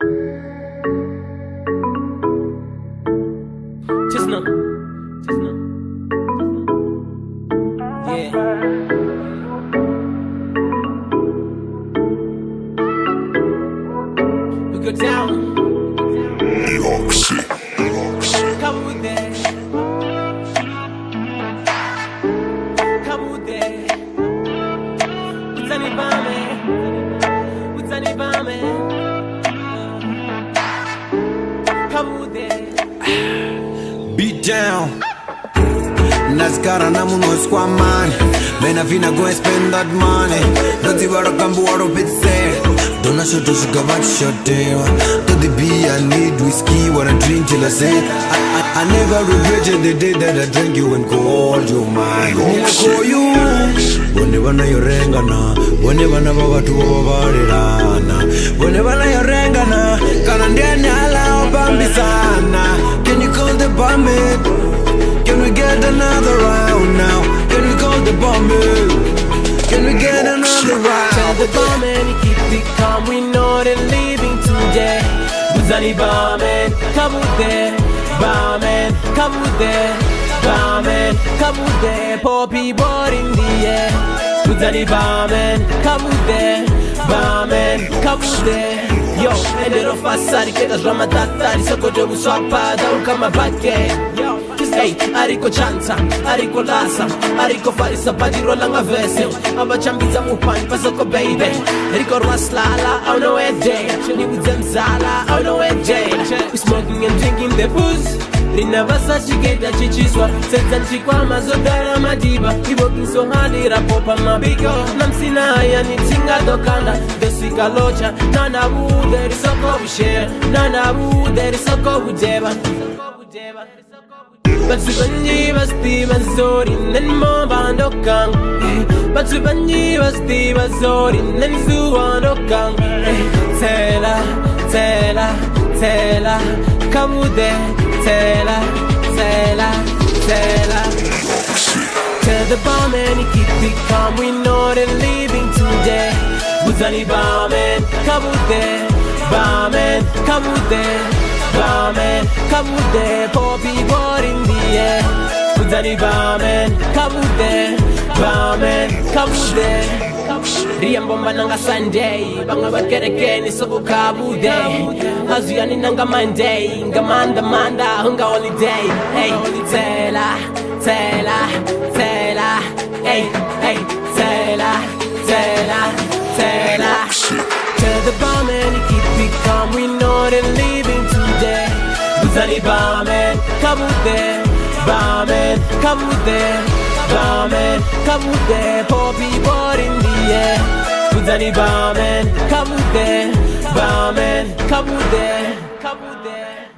Just know. Yeah. We go down. Come with that. Come with that. What's any bomb? What's any bomb? Come with that. Beat down. Nazcara na munos kwa money. Man, I finna go and spend that money. Don't see what I can do, what I say. Don't I show to sugar, what shot there. To the beer, I need whiskey, what I drink till I say. I never regretted the day that I drank you and called you mine. I call you. Whenever na yorengana, whenever na baba tu babarirana, whenever na yorengana, kana ndiani ala obambi sana. Can you call the bomber? Can we get another round now? Can we call the bomber? Can we get another round? Tell the barman to keep it calm. We know they're leaving today. Buzani barman, come with there. Barman, come with there. Barman, come with there. Poppy board in the air. Buzani barman, come with there. Barman, come with there. Yo, endero fasari che da drama tattari soko de usapa da un kamabake. Yo, hey, ariko chanza, ariko lasa, ariko farisa padiro langa vese. Aba chambiza mupani pasoko baby. Ariko raslala, I know a day. Ni uzemzala, I know a day. We smoking and drinking the booze. Rina basa chigeta chichiswa. Senza chikwa mazodara madiba. We working so hard ira popa mabiko. Namsina ya ni tinga dokanda. Desika locha, nana wu there is a go we share. Nana wu there is a go we deba. Batsubanji basti bazori nen mo bando kang. Batsubanji basti bazori nen zuando kang. Tela, tela, tela, kamude, tela, tela, tela. Tell the barman to keep it calm. We know they're leaving today. Buzani barman, kamude, barman, kamude. Barman, come with there, poppy board in the air. Buzani barman, come with there. Barman, come with there. Riambomba nanga Sunday, banga bakere ni soko kabude. Hazuyani nanga Monday, ngamanda manda hunga holiday. Hey, tela, tela, tela. Hey, hey, tela, tela, tela. Tell the barman to keep it calm. We know they're leaving today. Buzani barman, come with there. Barman, come with there. Barman, come with there. Poppy board in the air. Buzani barman, come with there. Barman, come with there. Come with there.